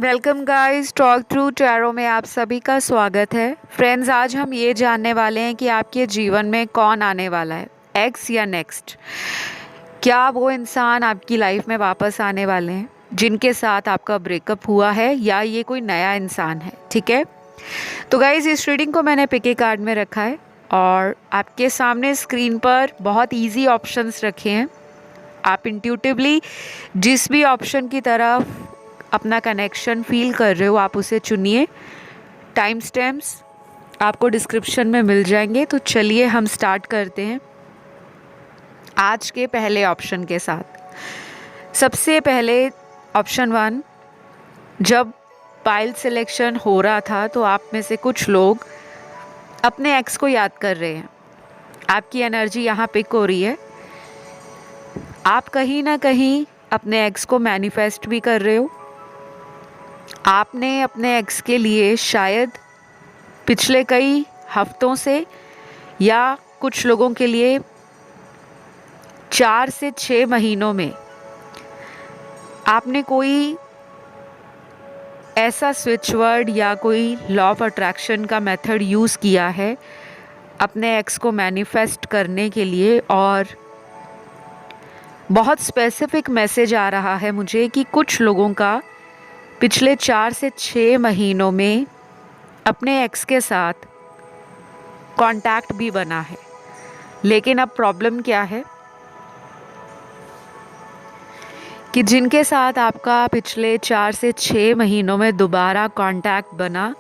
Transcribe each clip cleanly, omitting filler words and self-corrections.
Welcome guys, talk through tarot में आप सभी का स्वागत है। फ्रेंड्स, आज हम ये जानने वाले हैं कि आपके जीवन में कौन आने वाला है, एक्स या नेक्स्ट। क्या वो इंसान आपकी लाइफ में वापस आने वाले हैं जिनके साथ आपका ब्रेकअप हुआ है, या ये कोई नया इंसान है। ठीक है, तो गाइस इस रीडिंग को मैंने पिके कार्ड में रखा है और आपके सामने स्क्रीन पर बहुत ईजी ऑप्शंस रखे हैं। आप इंट्यूटिवली जिस भी ऑप्शन की तरफ अपना कनेक्शन फील कर रहे हो आप उसे चुनिए। टाइम स्टैम्प्स आपको डिस्क्रिप्शन में मिल जाएंगे। तो चलिए हम स्टार्ट करते हैं आज के पहले ऑप्शन के साथ। सबसे पहले ऑप्शन 1, जब पाइल सिलेक्शन हो रहा था तो आप में से कुछ लोग अपने एक्स को याद कर रहे हैं। आपकी एनर्जी यहाँ पिक हो रही है। आप कहीं ना कहीं अपने एक्स को मैनिफेस्ट भी कर रहे हो। आपने अपने एक्स के लिए शायद पिछले कई हफ्तों से या कुछ लोगों के लिए 4 से 6 महीनों में आपने कोई ऐसा स्विच वर्ड या कोई लॉ ऑफ अट्रैक्शन का मेथड यूज़ किया है अपने एक्स को मैनिफेस्ट करने के लिए। और बहुत स्पेसिफिक मैसेज आ रहा है मुझे कि कुछ लोगों का पिछले 4 से 6 महीनों में अपने एक्स के साथ कांटेक्ट भी बना है। लेकिन अब प्रॉब्लम क्या है कि जिनके साथ आपका पिछले 4 से 6 महीनों में दोबारा कांटेक्ट बना,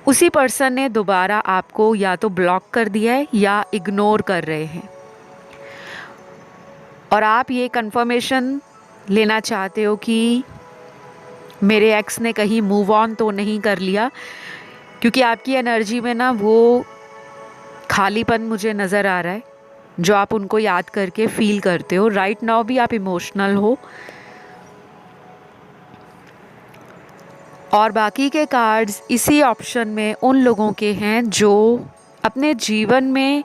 उसी पर्सन ने दोबारा आपको या तो ब्लॉक कर दिया है या इग्नोर कर रहे हैं। और आप ये कंफर्मेशन लेना चाहते हो कि मेरे एक्स ने कहीं मूव ऑन तो नहीं कर लिया, क्योंकि आपकी एनर्जी में ना वो खालीपन मुझे नज़र आ रहा है जो आप उनको याद करके फील करते हो। राइट नाउ भी आप इमोशनल हो। और बाकी के कार्ड्स इसी ऑप्शन में उन लोगों के हैं जो अपने जीवन में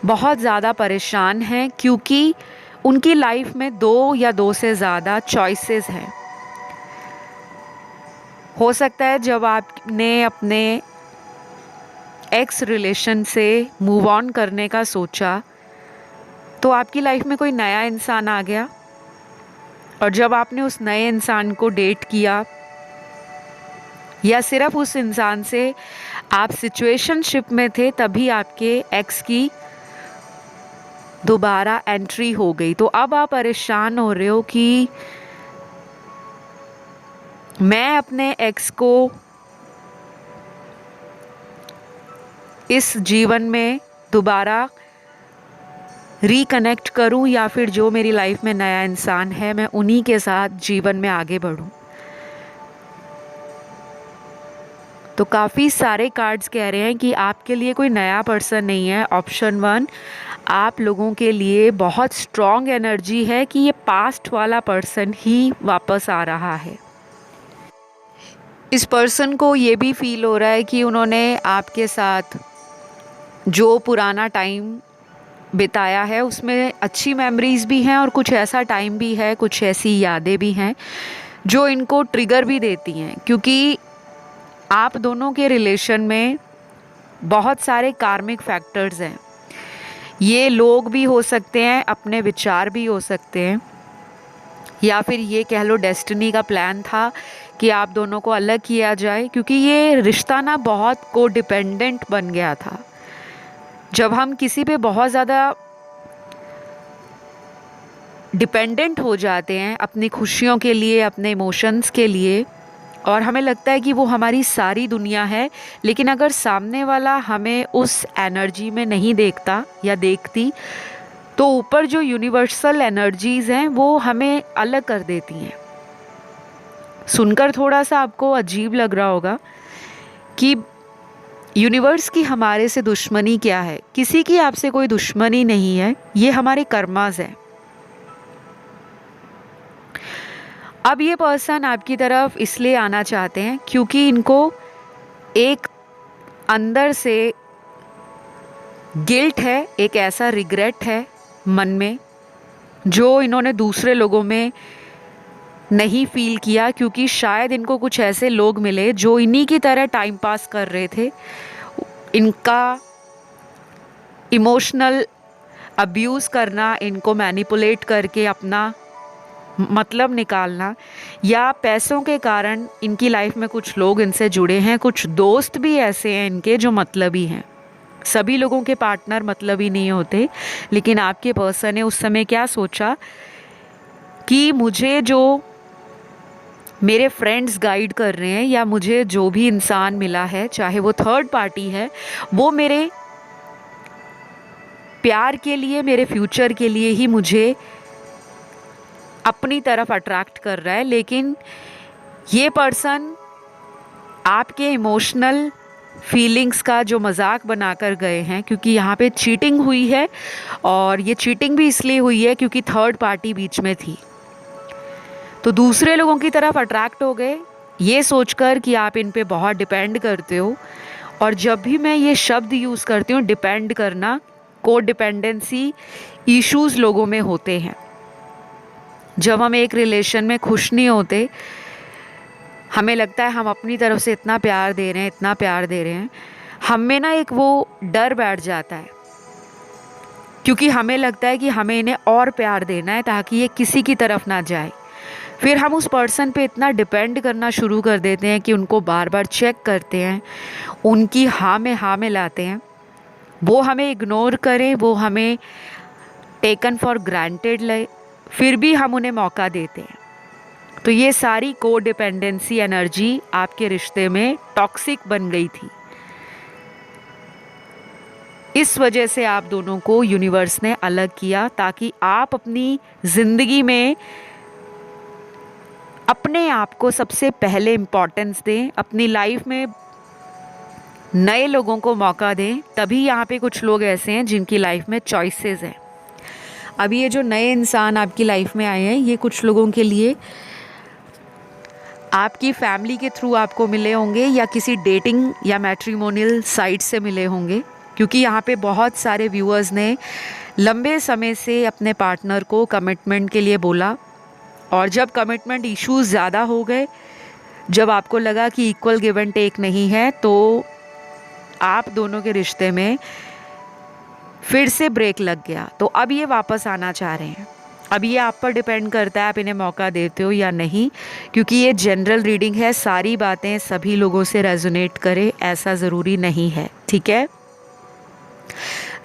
बहुत ज़्यादा परेशान हैं, क्योंकि उनकी लाइफ में 2 या 2 से ज़्यादा चॉइसेस हैं। हो सकता है जब आपने अपने एक्स रिलेशन से मूव ऑन करने का सोचा तो आपकी लाइफ में कोई नया इंसान आ गया, और जब आपने उस नए इंसान को डेट किया या सिर्फ उस इंसान से आप सिचुएशनशिप में थे, तभी आपके एक्स की दोबारा एंट्री हो गई। तो अब आप परेशान हो रहे हो कि मैं अपने एक्स को इस जीवन में दोबारा रिकनेक्ट करूं या फिर जो मेरी लाइफ में नया इंसान है मैं उन्हीं के साथ जीवन में आगे बढ़ूं। तो काफ़ी सारे कार्ड्स कह रहे हैं कि आपके लिए कोई नया पर्सन नहीं है। ऑप्शन 1, आप लोगों के लिए बहुत स्ट्रॉन्ग एनर्जी है कि ये पास्ट वाला पर्सन ही वापस आ रहा है। इस पर्सन को ये भी फील हो रहा है कि उन्होंने आपके साथ जो पुराना टाइम बिताया है उसमें अच्छी मेमोरीज भी हैं और कुछ ऐसा टाइम भी है, कुछ ऐसी यादें भी हैं जो इनको ट्रिगर भी देती हैं, क्योंकि आप दोनों के रिलेशन में बहुत सारे कार्मिक फैक्टर्स हैं। ये लोग भी हो सकते हैं, अपने विचार भी हो सकते हैं, या फिर ये कह लो डेस्टिनी का प्लान था कि आप दोनों को अलग किया जाए, क्योंकि ये रिश्ता ना बहुत को डिपेंडेंट बन गया था। जब हम किसी पे बहुत ज़्यादा डिपेंडेंट हो जाते हैं अपनी खुशियों के लिए, अपने इमोशंस के लिए, और हमें लगता है कि वो हमारी सारी दुनिया है, लेकिन अगर सामने वाला हमें उस एनर्जी में नहीं देखता या देखती तो ऊपर जो यूनिवर्सल एनर्जीज़ हैं वो हमें अलग कर देती हैं। सुनकर थोड़ा सा आपको अजीब लग रहा होगा कि यूनिवर्स की हमारे से दुश्मनी क्या है। किसी की आपसे कोई दुश्मनी नहीं है, ये हमारे कर्मास हैं। अब ये पर्सन आपकी तरफ इसलिए आना चाहते हैं क्योंकि इनको एक अंदर से गिल्ट है, एक ऐसा रिग्रेट है मन में जो इन्होंने दूसरे लोगों में नहीं फील किया, क्योंकि शायद इनको कुछ ऐसे लोग मिले जो इन्हीं की तरह टाइम पास कर रहे थे। इनका इमोशनल अब्यूज़ करना, इनको मैनिपुलेट करके अपना मतलब निकालना, या पैसों के कारण इनकी लाइफ में कुछ लोग इनसे जुड़े हैं। कुछ दोस्त भी ऐसे हैं इनके जो मतलबी हैं। सभी लोगों के पार्टनर मतलबी नहीं होते, लेकिन आपके पर्सन ने उस समय क्या सोचा कि मुझे जो मेरे फ्रेंड्स गाइड कर रहे हैं, या मुझे जो भी इंसान मिला है, चाहे वो थर्ड पार्टी है, वो मेरे प्यार के लिए, मेरे फ्यूचर के लिए ही मुझे अपनी तरफ अट्रैक्ट कर रहा है। लेकिन ये पर्सन आपके इमोशनल फीलिंग्स का जो मजाक बनाकर गए हैं, क्योंकि यहाँ पे चीटिंग हुई है, और ये चीटिंग भी इसलिए हुई है क्योंकि थर्ड पार्टी बीच में थी। तो दूसरे लोगों की तरफ अट्रैक्ट हो गए, ये सोचकर कि आप इन पे बहुत डिपेंड करते हो। और जब भी मैं ये शब्द यूज़ करती हूँ, डिपेंड करना, को डिपेंडेंसी इश्यूज़ लोगों में होते हैं। जब हम एक रिलेशन में खुश नहीं होते, हमें लगता है हम अपनी तरफ से इतना प्यार दे रहे हैं, इतना प्यार दे रहे हैं, हम में ना एक वो डर बैठ जाता है, क्योंकि हमें लगता है कि हमें इन्हें और प्यार देना है ताकि ये किसी की तरफ ना जाए। फिर हम उस पर्सन पे इतना डिपेंड करना शुरू कर देते हैं कि उनको बार बार चेक करते हैं, उनकी हाँ में लाते हैं, वो हमें इग्नोर करें, वो हमें टेकन फॉर ग्रांटेड ले, फिर भी हम उन्हें मौका देते हैं। तो ये सारी को डिपेंडेंसी एनर्जी आपके रिश्ते में टॉक्सिक बन गई थी। इस वजह से आप दोनों को यूनिवर्स ने अलग किया, ताकि आप अपनी ज़िंदगी में अपने आप को सबसे पहले इम्पोर्टेंस दें, अपनी लाइफ में नए लोगों को मौका दें। तभी यहाँ पे कुछ लोग ऐसे हैं जिनकी लाइफ में चॉइसेस हैं। अभी ये जो नए इंसान आपकी लाइफ में आए हैं, ये कुछ लोगों के लिए आपकी फैमिली के थ्रू आपको मिले होंगे, या किसी डेटिंग या मैट्रिमोनियल साइट से मिले होंगे, क्योंकि यहाँ पे बहुत सारे व्यूअर्स ने लंबे समय से अपने पार्टनर को कमिटमेंट के लिए बोला, और जब कमिटमेंट इश्यूज़ ज़्यादा हो गए, जब आपको लगा कि इक्वल गिव एंड टेक नहीं है, तो आप दोनों के रिश्ते में फिर से ब्रेक लग गया। तो अब ये वापस आना चाह रहे हैं। अब ये आप पर डिपेंड करता है आप इन्हें मौका देते हो या नहीं, क्योंकि ये जनरल रीडिंग है, सारी बातें सभी लोगों से रेजोनेट करे ऐसा ज़रूरी नहीं है, ठीक है।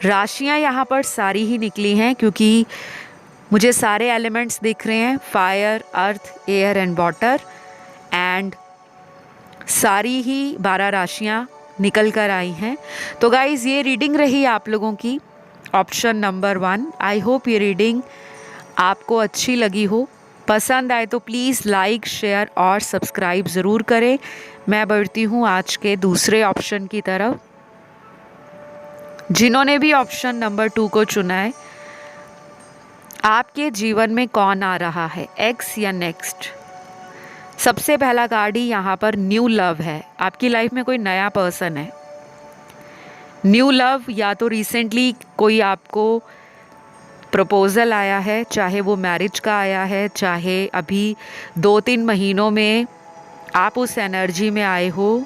राशियाँ यहाँ पर सारी ही निकली हैं, क्योंकि मुझे सारे एलिमेंट्स दिख रहे हैं, fire, earth, air and water, and सारी ही 12 राशियाँ निकल कर आई हैं। तो गाइज़, ये रीडिंग रही आप लोगों की ऑप्शन नंबर 1। आई होप ये रीडिंग आपको अच्छी लगी हो। पसंद आए तो प्लीज़ लाइक, शेयर और सब्सक्राइब ज़रूर करें। मैं बढ़ती हूँ आज के दूसरे ऑप्शन की तरफ। जिन्होंने भी ऑप्शन नंबर 2 को चुना है, आपके जीवन में कौन आ रहा है, एक्स या नेक्स्ट। सबसे पहला कार्ड ही यहाँ पर न्यू लव है। आपकी लाइफ में कोई नया पर्सन है। न्यू लव, या तो रिसेंटली कोई आपको प्रपोज़ल आया है, चाहे वो मैरिज का आया है, चाहे अभी 2-3 महीनों में आप उस एनर्जी में आए हो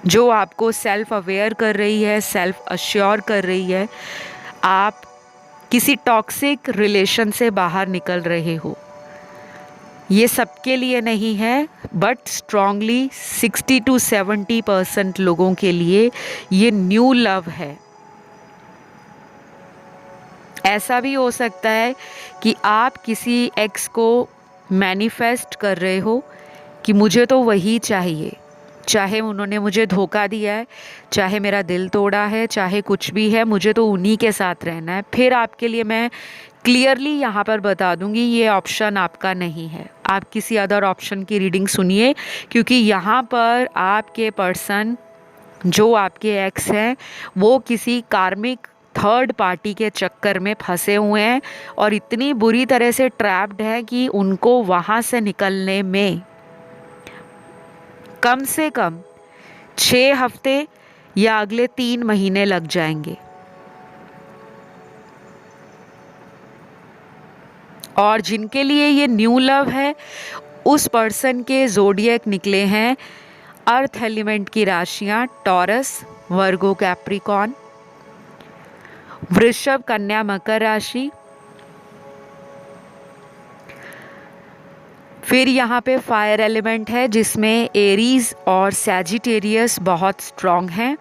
जो आपको सेल्फ अवेयर कर रही है, सेल्फ अश्योर कर रही है। आप किसी टॉक्सिक रिलेशन से बाहर निकल रहे हो। ये सबके लिए नहीं है, बट स्ट्रांगली 60 to 70% लोगों के लिए ये न्यू लव है। ऐसा भी हो सकता है कि आप किसी एक्स को मैनिफेस्ट कर रहे हो कि मुझे तो वही चाहिए, चाहे उन्होंने मुझे धोखा दिया है, चाहे मेरा दिल तोड़ा है, चाहे कुछ भी है, मुझे तो उन्हीं के साथ रहना है। फिर आपके लिए मैं क्लियरली यहाँ पर बता दूँगी, ये ऑप्शन आपका नहीं है। आप किसी अदर ऑप्शन की रीडिंग सुनिए, क्योंकि यहाँ पर आपके पर्सन जो आपके एक्स हैं वो किसी कार्मिक थर्ड पार्टी के चक्कर में फंसे हुए हैं, और इतनी बुरी तरह से ट्रैप्ड हैं कि उनको वहाँ से निकलने में कम से कम 6 हफ्ते या अगले 3 महीने लग जाएंगे। और जिनके लिए ये न्यू लव है, उस पर्सन के ज़ोडिएक निकले हैं अर्थ एलिमेंट की राशियाँ टॉरस, वर्गो, कैप्रिकॉर्न, वृषभ, कन्या, मकर राशि। फिर यहाँ पे फायर एलिमेंट है जिसमें एरीज और सैजिटेरियस बहुत स्ट्रॉन्ग हैं।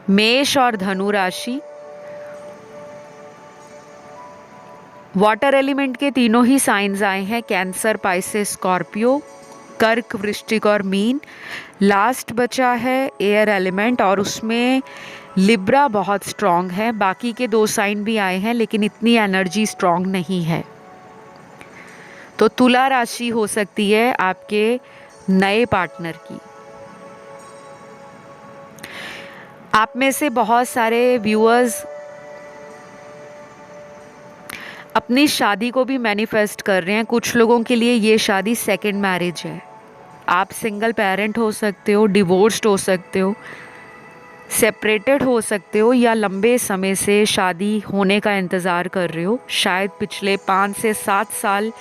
मेष और धनु राशि। वाटर एलिमेंट के तीनों ही साइंस आए हैं, कैंसर, पाइसेस, स्कॉर्पियो, कर्क, वृश्चिक और मीन। लास्ट बचा है एयर एलिमेंट और उसमें लिब्रा बहुत स्ट्रॉन्ग है। बाकी के 2 साइन भी आए हैं लेकिन इतनी एनर्जी स्ट्रॉन्ग नहीं है। तो तुला राशि हो सकती है आपके नए पार्टनर की। आप में से बहुत सारे व्यूअर्स अपनी शादी को भी मैनिफेस्ट कर रहे हैं। कुछ लोगों के लिए ये शादी सेकंड मैरिज है। आप सिंगल पेरेंट हो सकते हो, डिवोर्स्ड हो सकते हो, सेपरेटेड हो सकते हो या लंबे समय से शादी होने का इंतज़ार कर रहे हो। शायद पिछले 5 से 7 साल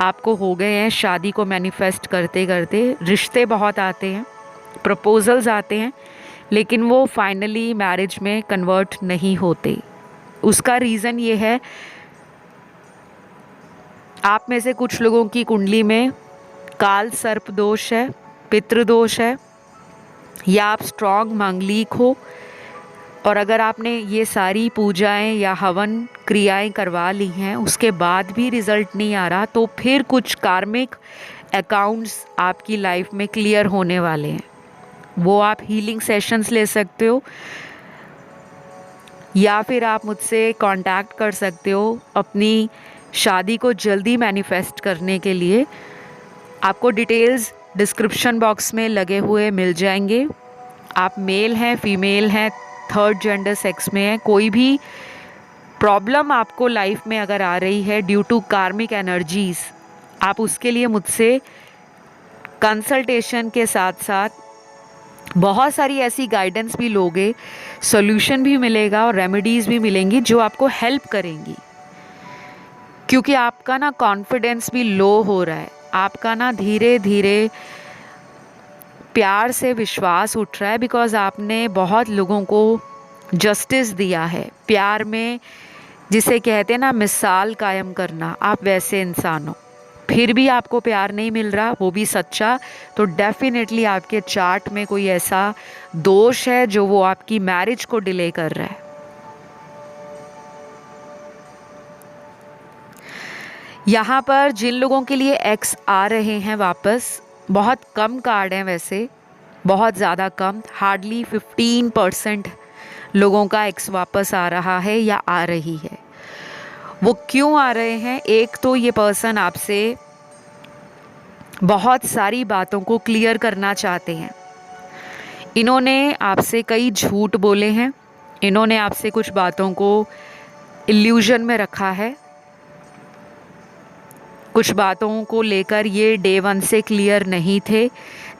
आपको हो गए हैं शादी को मैनिफेस्ट करते करते। रिश्ते बहुत आते हैं, प्रपोजल्स आते हैं, लेकिन वो फाइनली मैरिज में कन्वर्ट नहीं होते। उसका रीज़न ये है, आप में से कुछ लोगों की कुंडली में काल सर्प दोष है, पितृ दोष है, या आप स्ट्रॉन्ग मांगलिक हो। और अगर आपने ये सारी पूजाएं या हवन क्रियाएं करवा ली हैं, उसके बाद भी रिज़ल्ट नहीं आ रहा, तो फिर कुछ कार्मिक अकाउंट्स आपकी लाइफ में क्लियर होने वाले हैं। वो आप हीलिंग सेशंस ले सकते हो या फिर आप मुझसे कांटेक्ट कर सकते हो अपनी शादी को जल्दी मैनिफेस्ट करने के लिए। आपको डिटेल्स डिस्क्रिप्शन बॉक्स में लगे हुए मिल जाएंगे। आप मेल हैं, फीमेल हैं, थर्ड जेंडर सेक्स में हैं, कोई भी प्रॉब्लम आपको लाइफ में अगर आ रही है ड्यू टू कार्मिक एनर्जीज, आप उसके लिए मुझसे कंसल्टेशन के साथ साथ बहुत सारी ऐसी गाइडेंस भी लोगे, सॉल्यूशन भी मिलेगा और रेमेडीज़ भी मिलेंगी जो आपको हेल्प करेंगी। क्योंकि आपका ना कॉन्फिडेंस भी लो हो रहा है, आपका ना धीरे धीरे प्यार से विश्वास उठ रहा है, बिकॉज़ आपने बहुत लोगों को जस्टिस दिया है प्यार में, जिसे कहते हैं ना मिसाल कायम करना। आप वैसे इंसान हो, फिर भी आपको प्यार नहीं मिल रहा, वो भी सच्चा, तो डेफिनेटली आपके चार्ट में कोई ऐसा दोष है जो वो आपकी मैरिज को डिले कर रहा है। यहाँ पर जिन लोगों के लिए एक्स आ रहे हैं वापस, बहुत कम कार्ड हैं वैसे, बहुत ज़्यादा कम, हार्डली 15% लोगों का एक्स वापस आ रहा है या आ रही है। वो क्यों आ रहे हैं? एक तो ये पर्सन आपसे बहुत सारी बातों को क्लियर करना चाहते हैं। इन्होंने आपसे कई झूठ बोले हैं, इन्होंने आपसे कुछ बातों को इल्यूजन में रखा है, कुछ बातों को लेकर ये डे 1 से क्लियर नहीं थे।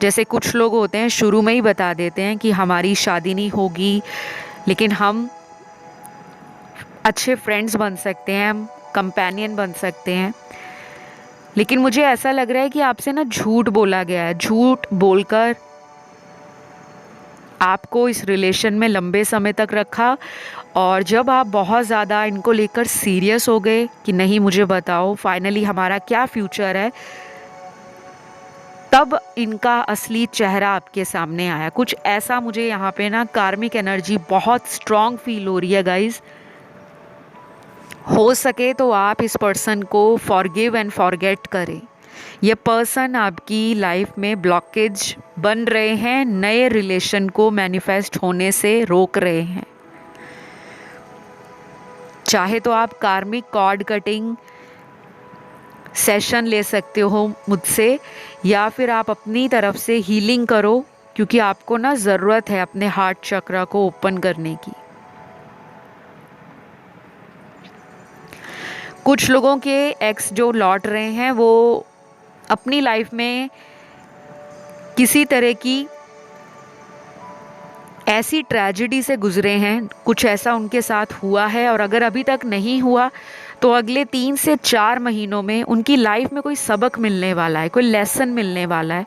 जैसे कुछ लोग होते हैं शुरू में ही बता देते हैं कि हमारी शादी नहीं होगी, लेकिन हम अच्छे फ्रेंड्स बन सकते हैं, हम कंपेनियन बन सकते हैं। लेकिन मुझे ऐसा लग रहा है कि आपसे ना झूठ बोला गया है, झूठ बोलकर आपको इस रिलेशन में लंबे समय तक रखा, और जब आप बहुत ज़्यादा इनको लेकर सीरियस हो गए कि नहीं मुझे बताओ फाइनली हमारा क्या फ्यूचर है, तब इनका असली चेहरा आपके सामने आया। कुछ ऐसा मुझे यहाँ पे ना कार्मिक एनर्जी बहुत स्ट्रॉन्ग फील हो रही है गाइज। हो सके तो आप इस पर्सन को फॉरगिव एंड फॉरगेट करें। ये पर्सन आपकी लाइफ में ब्लॉकेज बन रहे हैं, नए रिलेशन को मैनिफेस्ट होने से रोक रहे हैं। चाहे तो आप कार्मिक कॉर्ड कटिंग सेशन ले सकते हो मुझसे, या फिर आप अपनी तरफ से हीलिंग करो, क्योंकि आपको ना ज़रूरत है अपने हार्ट चक्रा को ओपन करने की। कुछ लोगों के एक्स जो लौट रहे हैं वो अपनी लाइफ में किसी तरह की ऐसी ट्रेजेडी से गुजरे हैं, कुछ ऐसा उनके साथ हुआ है, और अगर अभी तक नहीं हुआ तो अगले 3 से 4 महीनों में उनकी लाइफ में कोई सबक मिलने वाला है, कोई लेसन मिलने वाला है,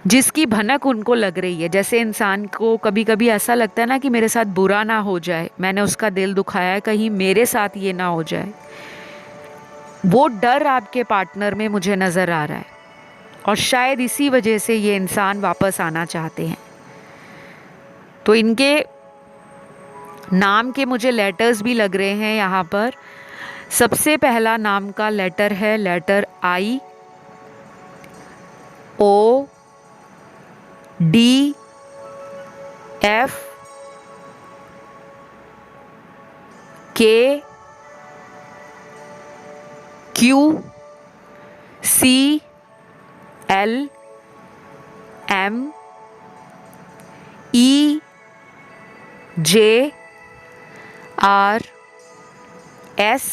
जिसकी भनक उनको लग रही है। जैसे इंसान को कभी कभी ऐसा लगता है ना कि मेरे साथ बुरा ना हो जाए, मैंने उसका दिल दुखाया है, कहीं मेरे साथ ये ना हो जाए। वो डर आपके पार्टनर में मुझे नज़र आ रहा है, और शायद इसी वजह से ये इंसान वापस आना चाहते हैं। तो इनके नाम के मुझे लेटर्स भी लग रहे हैं यहाँ पर। सबसे पहला नाम का लेटर है letter I, O, D, F, K, Q, C, L, M, E, J, R, S,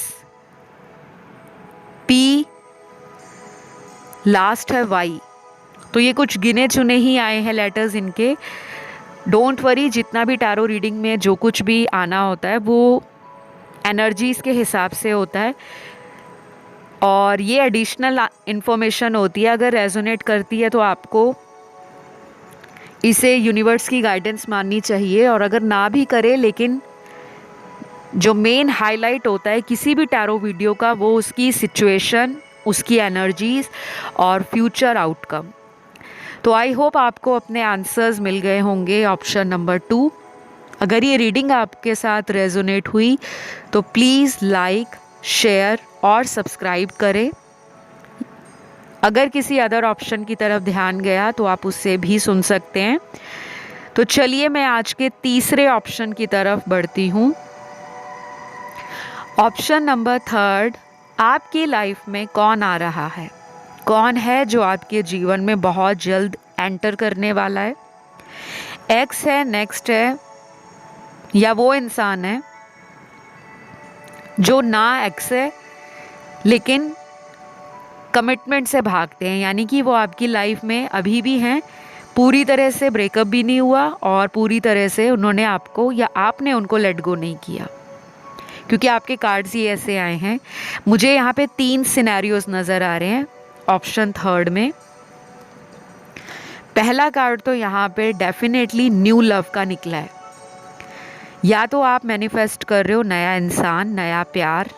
P, last है वाई। तो ये कुछ गिने चुने ही आए हैं लेटर्स इनके। डोंट वरी, जितना भी टैरो रीडिंग में जो कुछ भी आना होता है वो एनर्जीज़ के हिसाब से होता है, और ये एडिशनल इन्फॉर्मेशन होती है। अगर रेजोनेट करती है तो आपको इसे यूनिवर्स की गाइडेंस माननी चाहिए, और अगर ना भी करे, लेकिन जो मेन हाईलाइट होता है किसी भी टैरो वीडियो का वो उसकी सिचुएशन, उसकी एनर्जीज़ और फ्यूचर आउटकम। तो आई होप आपको अपने आंसर्स मिल गए होंगे ऑप्शन नंबर 2। अगर ये रीडिंग आपके साथ रेजोनेट हुई तो प्लीज़ लाइक, शेयर और सब्सक्राइब करें। अगर किसी अदर ऑप्शन की तरफ ध्यान गया तो आप उससे भी सुन सकते हैं। तो चलिए मैं आज के तीसरे ऑप्शन की तरफ बढ़ती हूँ। ऑप्शन नंबर 3, आपकी लाइफ में कौन आ रहा है, कौन है जो आपके जीवन में बहुत जल्द एंटर करने वाला है। एक्स है, नेक्स्ट है, या वो इंसान है जो ना एक्स है लेकिन कमिटमेंट से भागते हैं, यानी कि वो आपकी लाइफ में अभी भी हैं, पूरी तरह से ब्रेकअप भी नहीं हुआ और पूरी तरह से उन्होंने आपको या आपने उनको लेट गो नहीं किया, क्योंकि आपके कार्ड्स ही ऐसे आए हैं। मुझे यहाँ पे 3 सिनेरियोस नज़र आ रहे हैं ऑप्शन 3 में। पहला कार्ड तो यहाँ पे डेफिनेटली न्यू लव का निकला है। या तो आप मैनिफेस्ट कर रहे हो नया इंसान, नया प्यार,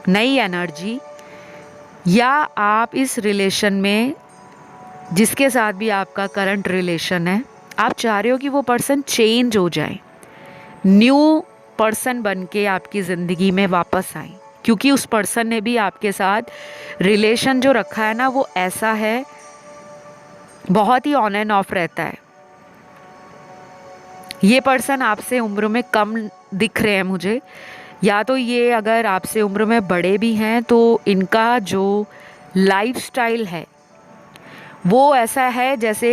नई एनर्जी, या आप इस रिलेशन में जिसके साथ भी आपका करंट रिलेशन है, आप चाह रहे हो कि वो पर्सन चेंज हो जाए, न्यू पर्सन बन के आपकी ज़िंदगी में वापस आए, क्योंकि उस पर्सन ने भी आपके साथ रिलेशन जो रखा है ना वो ऐसा है, बहुत ही ऑन एंड ऑफ रहता है। ये पर्सन आपसे उम्र में कम दिख रहे हैं मुझे, या तो ये अगर आपसे उम्र में बड़े भी हैं तो इनका जो लाइफस्टाइल है वो ऐसा है जैसे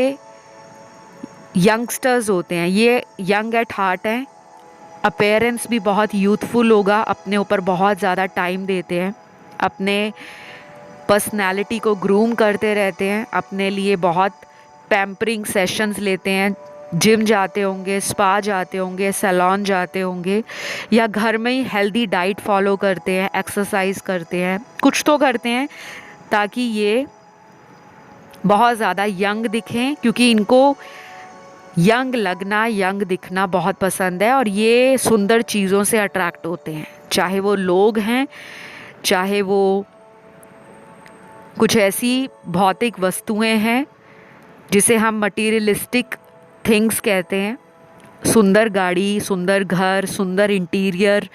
यंगस्टर्स होते हैं। ये यंग एट हार्ट हैं, अपीयरेंस भी बहुत यूथफुल होगा, अपने ऊपर बहुत ज़्यादा टाइम देते हैं, अपने पर्सनालिटी को ग्रूम करते रहते हैं, अपने लिए बहुत पैम्परिंग सेशंस लेते हैं, जिम जाते होंगे, स्पा जाते होंगे, सैलून जाते होंगे, या घर में ही हेल्दी डाइट फॉलो करते हैं, एक्सरसाइज करते हैं, कुछ तो करते हैं ताकि ये बहुत ज़्यादा यंग दिखें, क्योंकि इनको यंग लगना, यंग दिखना बहुत पसंद है, और ये सुंदर चीज़ों से अट्रैक्ट होते हैं, चाहे वो लोग हैं, चाहे वो कुछ ऐसी भौतिक वस्तुएं हैं जिसे हम मटीरियलिस्टिक थिंग्स कहते हैं। सुंदर गाड़ी, सुंदर घर, सुंदर इंटीरियर,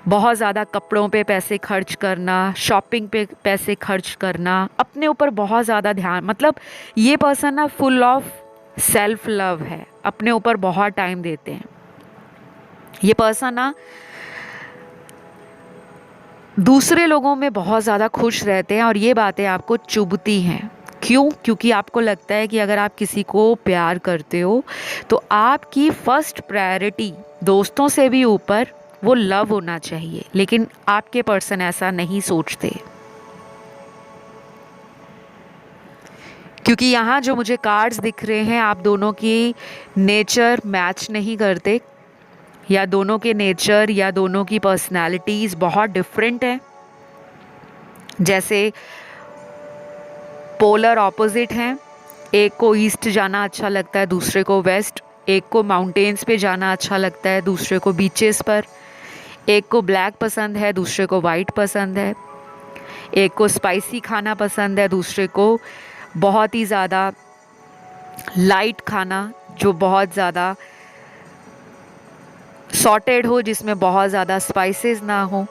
बहुत ज़्यादा कपड़ों पे पैसे खर्च करना, शॉपिंग पे पैसे खर्च करना, अपने ऊपर बहुत ज़्यादा ध्यान, मतलब ये पर्सन ना फुल ऑफ सेल्फ लव है, अपने ऊपर बहुत टाइम देते हैं। ये पर्सन ना दूसरे लोगों में बहुत ज़्यादा खुश रहते हैं, और ये बातें आपको चुभती हैं। क्यों? क्योंकि आपको लगता है कि अगर आप किसी को प्यार करते हो तो आपकी फर्स्ट प्रायोरिटी दोस्तों से भी ऊपर वो लव होना चाहिए, लेकिन आपके पर्सन ऐसा नहीं सोचते, क्योंकि यहाँ जो मुझे कार्ड्स दिख रहे हैं आप दोनों की नेचर मैच नहीं करते। या दोनों के नेचर या दोनों की पर्सनैलिटीज़ बहुत डिफरेंट हैं। जैसे पोलर ऑपोजिट हैं, एक को ईस्ट जाना अच्छा लगता है, दूसरे को वेस्ट। एक को माउंटेन्स पे जाना अच्छा लगता है, दूसरे को बीचेस पर। एक को ब्लैक पसंद है, दूसरे को वाइट पसंद है। एक को स्पाइसी खाना पसंद है, दूसरे को बहुत ही ज़्यादा लाइट खाना, जो बहुत ज़्यादा सॉटेड हो, जिसमें बहुत ज़्यादा स्पाइसेस ना हो।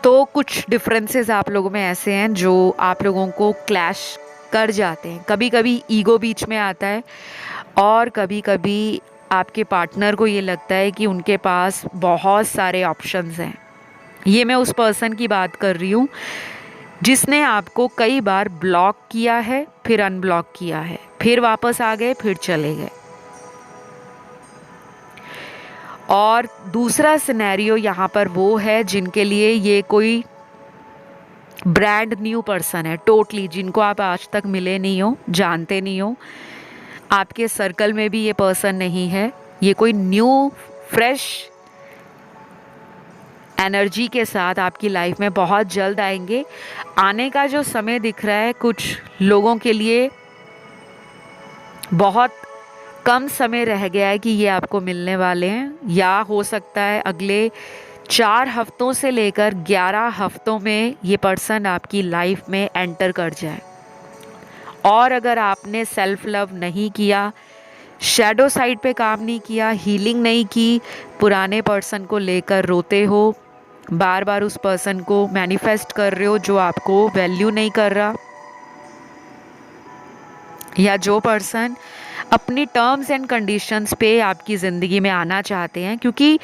तो कुछ डिफरेंसेस आप लोगों में ऐसे हैं जो आप लोगों को क्लैश कर जाते हैं। कभी कभी ईगो बीच में आता है और कभी कभी आपके पार्टनर को ये लगता है कि उनके पास बहुत सारे ऑप्शंस हैं। ये मैं उस पर्सन की बात कर रही हूँ जिसने आपको कई बार ब्लॉक किया है, फिर अनब्लॉक किया है, फिर वापस आ गए, फिर चले गए। और दूसरा सिनेरियो यहाँ पर वो है जिनके लिए ये कोई ब्रांड न्यू पर्सन है टोटली, जिनको आप आज तक मिले नहीं हो, जानते नहीं हो, आपके सर्कल में भी ये पर्सन नहीं है। ये कोई न्यू फ्रेश एनर्जी के साथ आपकी लाइफ में बहुत जल्द आएंगे। आने का जो समय दिख रहा है कुछ लोगों के लिए बहुत कम समय रह गया है कि ये आपको मिलने वाले हैं, या हो सकता है अगले 4 हफ्तों से लेकर 11 हफ्तों में ये पर्सन आपकी लाइफ में एंटर कर जाए। और अगर आपने सेल्फ लव नहीं किया, शैडो साइड पे काम नहीं किया, हीलिंग नहीं की, पुराने पर्सन को लेकर रोते हो, बार बार उस पर्सन को मैनिफेस्ट कर रहे हो जो आपको वैल्यू नहीं कर रहा, या जो पर्सन अपनी टर्म्स एंड कंडीशंस पे आपकी ज़िंदगी में आना चाहते हैं, क्योंकि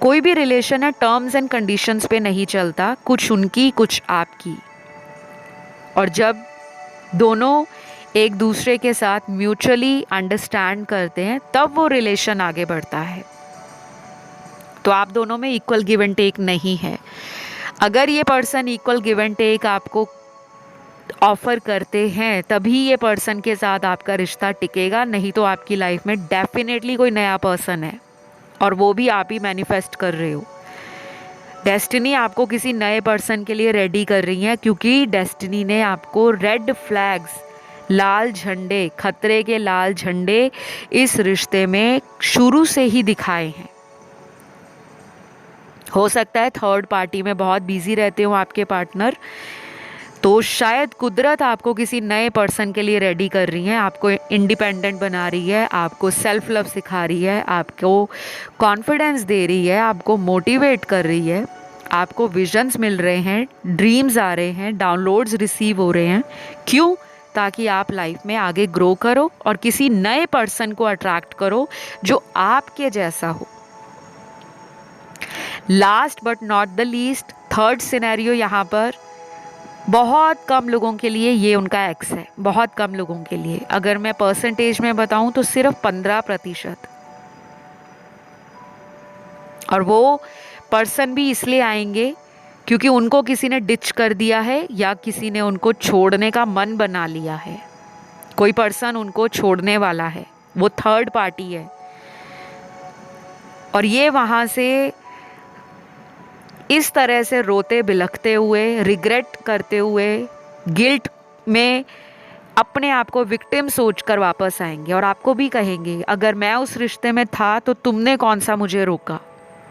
कोई भी रिलेशन है टर्म्स एंड कंडीशंस पे नहीं चलता, कुछ उनकी कुछ आपकी। और जब दोनों एक दूसरे के साथ म्यूचुअली अंडरस्टैंड करते हैं तब वो रिलेशन आगे बढ़ता है। तो आप दोनों में इक्वल गिव एंड टेक नहीं है। अगर ये person equal give and take आपको ऑफ़र करते हैं तभी ये पर्सन के साथ आपका रिश्ता टिकेगा, नहीं तो आपकी लाइफ में डेफिनेटली कोई नया पर्सन है और वो भी आप ही मैनिफेस्ट कर रहे हो। डेस्टिनी आपको किसी नए पर्सन के लिए रेडी कर रही है, क्योंकि डेस्टिनी ने आपको रेड फ्लैग्स, लाल झंडे, खतरे के लाल झंडे इस रिश्ते में शुरू से ही दिखाए हैं। हो सकता है थर्ड पार्टी में बहुत बिजी रहते हो आपके पार्टनर, तो शायद कुदरत आपको किसी नए पर्सन के लिए रेडी कर रही है, आपको इंडिपेंडेंट बना रही है, आपको सेल्फ लव सिखा रही है, आपको कॉन्फिडेंस दे रही है, आपको मोटिवेट कर रही है, आपको विजन्स मिल रहे हैं, ड्रीम्स आ रहे हैं, डाउनलोड्स रिसीव हो रहे हैं। क्यों? ताकि आप लाइफ में आगे ग्रो करो और किसी नए पर्सन को अट्रैक्ट करो जो आपके जैसा हो। Last but not the least, third scenario यहाँ पर बहुत कम लोगों के लिए ये उनका एक्स है, बहुत कम लोगों के लिए। अगर मैं परसेंटेज में बताऊं तो सिर्फ 15%। और वो पर्सन भी इसलिए आएंगे क्योंकि उनको किसी ने डिच कर दिया है या किसी ने उनको छोड़ने का मन बना लिया है। कोई पर्सन उनको छोड़ने वाला है, वो थर्ड पार्टी है। और ये वहाँ से इस तरह से रोते बिलखते हुए, रिग्रेट करते हुए, गिल्ट में अपने आप को विक्टिम सोचकर वापस आएंगे और आपको भी कहेंगे, अगर मैं उस रिश्ते में था तो तुमने कौन सा मुझे रोका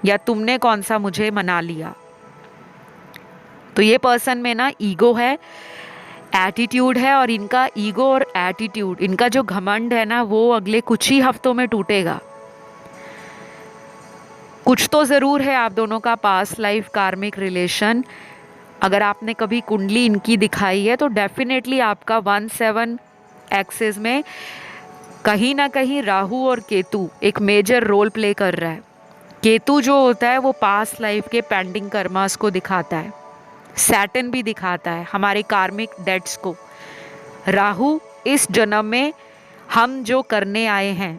या तुमने कौन सा मुझे मना लिया। तो ये पर्सन में ना ईगो है, एटीट्यूड है, और इनका ईगो और एटीट्यूड, इनका जो घमंड है ना, वो अगले कुछ ही हफ्तों में टूटेगा। कुछ तो ज़रूर है आप दोनों का पास्ट लाइफ कार्मिक रिलेशन। अगर आपने कभी कुंडली इनकी दिखाई है तो डेफिनेटली आपका 1-7 एक्सिस में कहीं ना कहीं राहु और केतु एक मेजर रोल प्ले कर रहा है। केतु जो होता है वो पास्ट लाइफ के पेंडिंग कर्मास को दिखाता है, सैटर्न भी दिखाता है हमारे कार्मिक डेट्स को। राहु इस जन्म में हम जो करने आए हैं,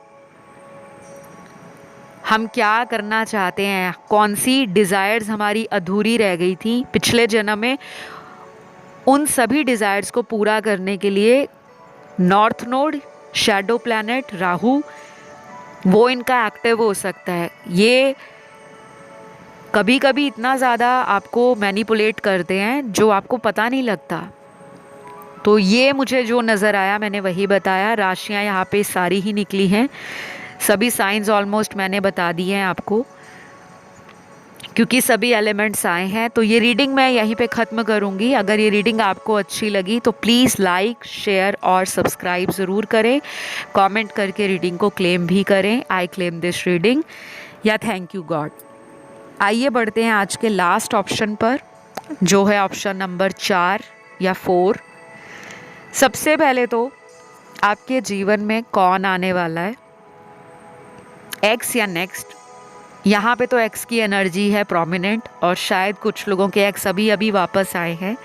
हम क्या करना चाहते हैं, कौन सी डिज़ायर्स हमारी अधूरी रह गई थी पिछले जन्म में, उन सभी डिज़ायर्स को पूरा करने के लिए north node, shadow planet Rahu वो इनका एक्टिव हो सकता है। ये कभी कभी इतना ज़्यादा आपको मैनिपुलेट करते हैं जो आपको पता नहीं लगता। तो ये मुझे जो नज़र आया मैंने वही बताया। राशियाँ यहाँ पे सारी ही निकली हैं, सभी साइंस ऑलमोस्ट मैंने बता दिए हैं आपको, क्योंकि सभी एलिमेंट्स आए हैं। तो ये रीडिंग मैं यहीं पे ख़त्म करूँगी। अगर ये रीडिंग आपको अच्छी लगी तो प्लीज़ लाइक, शेयर और सब्सक्राइब ज़रूर करें। कमेंट करके रीडिंग को क्लेम भी करें, आई क्लेम दिस रीडिंग या थैंक यू गॉड। आइए बढ़ते हैं आज के लास्ट ऑप्शन पर, जो है ऑप्शन नंबर 4 या 4। सबसे पहले तो आपके जीवन में कौन आने वाला है, एक्स या नेक्स्ट। यहाँ पे तो एक्स की एनर्जी है प्रोमिनेंट, और शायद कुछ लोगों के एक्स अभी अभी वापस आए हैं।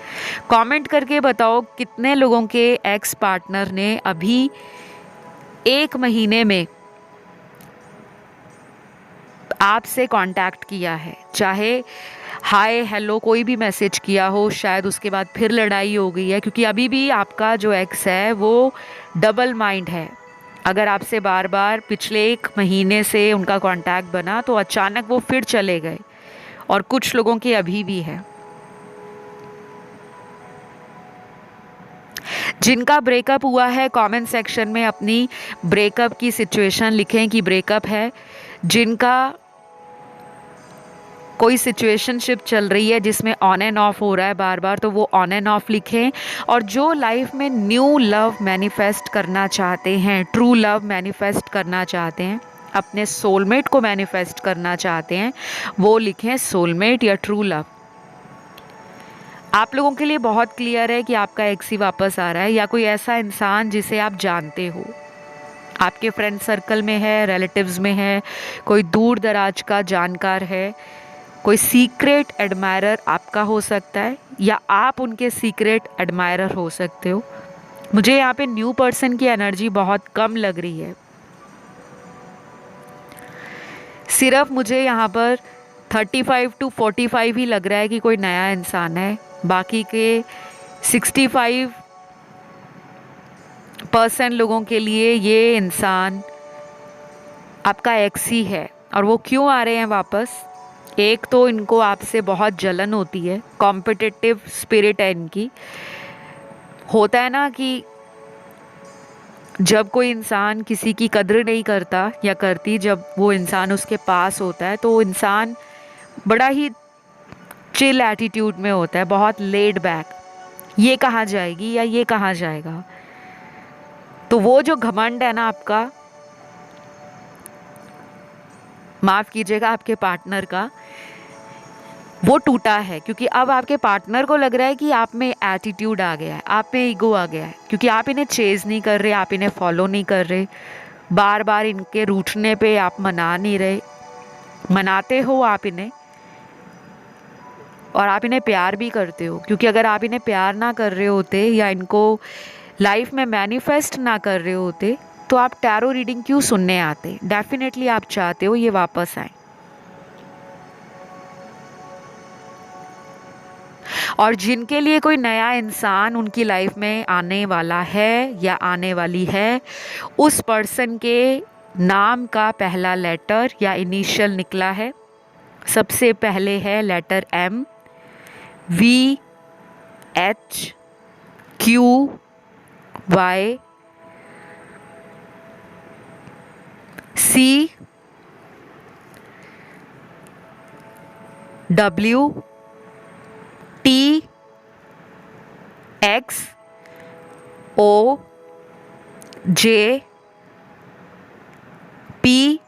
कमेंट करके बताओ कितने लोगों के एक्स पार्टनर ने अभी 1 महीने में आपसे कांटेक्ट किया है, चाहे हाय हेलो कोई भी मैसेज किया हो, शायद उसके बाद फिर लड़ाई हो गई है, क्योंकि अभी भी आपका जो एक्स है वो डबल माइंड है। अगर आपसे बार बार पिछले 1 महीने से उनका कांटेक्ट बना तो अचानक वो फिर चले गए, और कुछ लोगों के अभी भी है। जिनका ब्रेकअप हुआ है कमेंट सेक्शन में अपनी ब्रेकअप की सिचुएशन लिखें कि ब्रेकअप है। जिनका कोई सिचुएशनशिप चल रही है जिसमें ऑन एंड ऑफ हो रहा है बार बार, तो वो ऑन एंड ऑफ लिखें। और जो लाइफ में न्यू लव मैनिफेस्ट करना चाहते हैं, ट्रू लव मैनिफेस्ट करना चाहते हैं, अपने सोलमेट को मैनिफेस्ट करना चाहते हैं, वो लिखें सोलमेट या ट्रू लव। आप लोगों के लिए बहुत क्लियर है कि आपका एक्स ही वापस आ रहा है, या कोई ऐसा इंसान जिसे आप जानते हो, आपके फ्रेंड सर्कल में है, रिलेटिव्स में है, कोई दूर दराज का जानकार है, कोई सीक्रेट एडमायरर आपका हो सकता है, या आप उनके सीक्रेट एडमायरर हो सकते हो। मुझे यहाँ पे न्यू पर्सन की एनर्जी बहुत कम लग रही है। सिर्फ मुझे यहाँ पर 35 to 45 ही लग रहा है कि कोई नया इंसान है। बाकी के 65% लोगों के लिए ये इंसान आपका एक्स ही है। और वो क्यों आ रहे हैं वापस? एक तो इनको आपसे बहुत जलन होती है, कॉम्पिटिटिव स्पिरिट है इनकी। होता है ना कि जब कोई इंसान किसी की कद्र नहीं करता या करती, जब वो इंसान उसके पास होता है तो वो इंसान बड़ा ही चिल एटीट्यूड में होता है, बहुत लेड बैक, ये कहाँ जाएगी या ये कहाँ जाएगा। तो वो जो घमंड है ना आपका, माफ़ कीजिएगा आपके पार्टनर का, वो टूटा है। क्योंकि अब आपके पार्टनर को लग रहा है कि आप में एटीट्यूड आ गया है, आप में ईगो आ गया है, क्योंकि आप इन्हें चेज़ नहीं कर रहे, आप इन्हें फॉलो नहीं कर रहे, बार बार इनके रूठने पे आप मना नहीं रहे। मनाते हो आप इन्हें, और आप इन्हें प्यार भी करते हो, क्योंकि अगर आप इन्हें प्यार ना कर रहे होते या इनको लाइफ में मैनिफेस्ट ना कर रहे होते तो आप टैरो रीडिंग क्यों सुनने आते? डेफिनेटली आप चाहते हो ये वापस आए। और जिनके लिए कोई नया इंसान उनकी लाइफ में आने वाला है या आने वाली है, उस पर्सन के नाम का पहला लेटर या इनिशियल निकला है। सबसे पहले है letter M, V, H, Q, Y, C, W, T, X, O, J, P,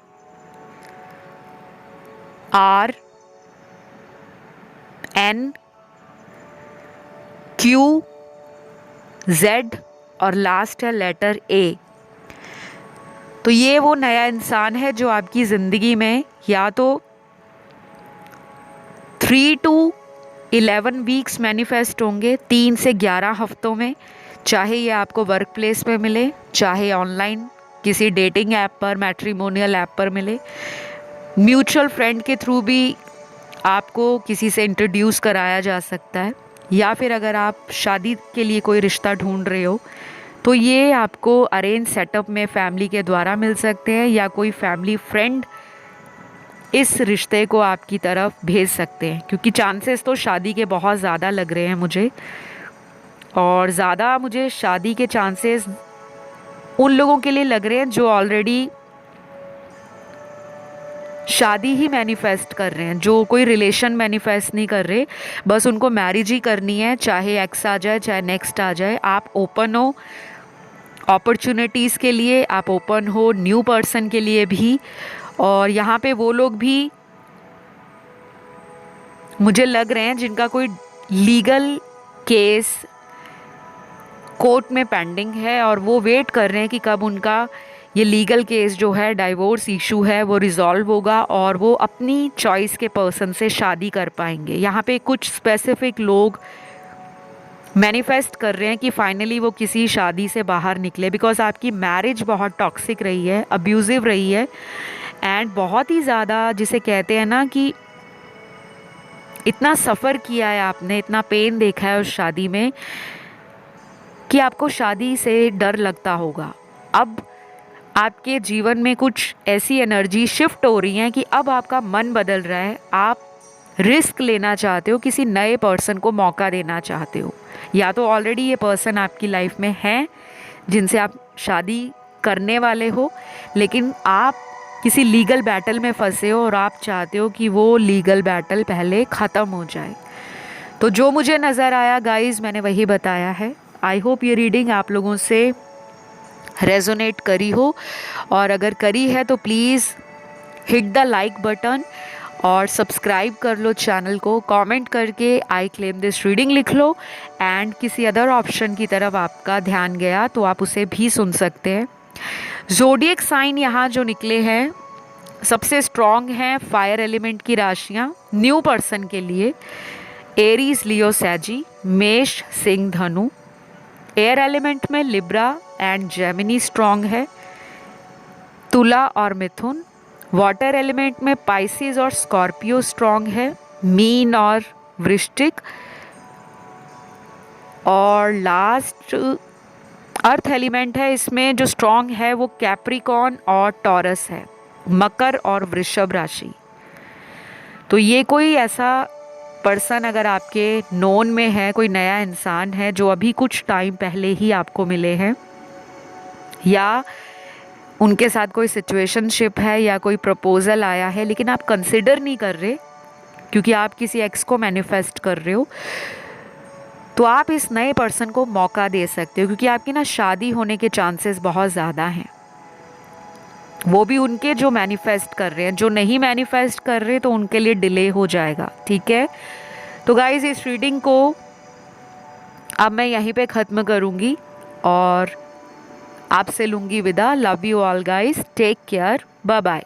R, N, Q, Z और लास्ट है लेटर A। तो ये वो नया इंसान है जो आपकी ज़िंदगी में या तो 3 to 11 वीक्स मैनिफेस्ट होंगे, 3 से 11 हफ्तों में। चाहे ये आपको वर्क प्लेस पे मिले, चाहे ऑनलाइन किसी डेटिंग ऐप पर, मैट्रिमोनियल ऐप पर मिले, म्यूचुअल फ्रेंड के थ्रू भी आपको किसी से इंट्रोड्यूस कराया जा सकता है, या फिर अगर आप शादी के लिए कोई रिश्ता ढूंढ रहे हो तो ये आपको अरेंज सेटअप में फैमिली के द्वारा मिल सकते हैं, या कोई फैमिली फ्रेंड इस रिश्ते को आपकी तरफ भेज सकते हैं, क्योंकि चांसेस तो शादी के बहुत ज़्यादा लग रहे हैं मुझे। और ज़्यादा मुझे शादी के चांसेस उन लोगों के लिए लग रहे हैं जो ऑलरेडी शादी ही मैनिफेस्ट कर रहे हैं, जो कोई रिलेशन मैनिफेस्ट नहीं कर रहे, बस उनको मैरिज ही करनी है, चाहे एक्स आ जाए चाहे नेक्स्ट आ जाए। आप ओपन हो अपॉर्चुनिटीज़ के लिए, आप ओपन हो न्यू पर्सन के लिए भी। और यहाँ पे वो लोग भी मुझे लग रहे हैं जिनका कोई लीगल केस कोर्ट में पेंडिंग है, और वो वेट कर रहे हैं कि कब उनका ये लीगल केस जो है, डाइवोर्स इशू है, वो रिजॉल्व होगा और वो अपनी चॉइस के पर्सन से शादी कर पाएंगे। यहाँ पे कुछ स्पेसिफिक लोग मैनिफेस्ट कर रहे हैं कि फाइनली वो किसी शादी से बाहर निकले, बिकॉज आपकी मैरिज बहुत टॉक्सिक रही है, अब्यूज़िव रही है, एंड बहुत ही ज़्यादा, जिसे कहते हैं ना कि इतना सफ़र किया है आपने, इतना पेन देखा है उस शादी में कि आपको शादी से डर लगता होगा। अब आपके जीवन में कुछ ऐसी एनर्जी शिफ्ट हो रही है कि अब आपका मन बदल रहा है, आप रिस्क लेना चाहते हो, किसी नए पर्सन को मौका देना चाहते हो, या तो ऑलरेडी ये पर्सन आपकी लाइफ में है जिनसे आप शादी करने वाले हो, लेकिन आप किसी लीगल बैटल में फंसे हो और आप चाहते हो कि वो लीगल बैटल पहले ख़त्म हो जाए। तो जो मुझे नज़र आया गाइज़, मैंने वही बताया है। आई होप ये रीडिंग आप लोगों से रेजोनेट करी हो, और अगर करी है तो please hit the like button और सब्सक्राइब कर लो चैनल को। कमेंट करके आई क्लेम दिस रीडिंग लिख लो, एंड किसी अदर ऑप्शन की तरफ आपका ध्यान गया तो आप उसे भी सुन सकते हैं। ज़ोडिएक साइन यहाँ जो निकले हैं सबसे स्ट्रॉन्ग हैं फायर एलिमेंट की राशियाँ न्यू पर्सन के लिए। एरीज, लियो, सैजी, मेष, सिंह, धनु। एयर एलिमेंट में लिब्रा एंड जेमिनी स्ट्रॉन्ग है, तुला और मिथुन। वाटर एलिमेंट में पाइसिस और स्कॉर्पियो स्ट्रॉन्ग है, मीन और वृश्चिक। और लास्ट अर्थ एलिमेंट है, इसमें जो स्ट्रॉन्ग है वो कैप्रिकॉर्न और टॉरस है, मकर और वृषभ राशि। तो ये कोई ऐसा पर्सन अगर आपके नोन में है, कोई नया इंसान है जो अभी कुछ टाइम पहले ही आपको मिले हैं, या उनके साथ कोई सिचुएशनशिप है या कोई प्रपोज़ल आया है लेकिन आप कंसिडर नहीं कर रहे क्योंकि आप किसी एक्स को मैनिफेस्ट कर रहे हो, तो आप इस नए पर्सन को मौका दे सकते हो, क्योंकि आपकी ना शादी होने के चांसेस बहुत ज़्यादा हैं। वो भी उनके जो मैनिफेस्ट कर रहे हैं, जो नहीं मैनिफेस्ट कर रहे तो उनके लिए डिले हो जाएगा। ठीक है, तो गाइज़ इस रीडिंग को अब मैं यहीं पे ख़त्म करूँगी और आपसे लूँगी विदा। Love you all guys, take care, bye bye.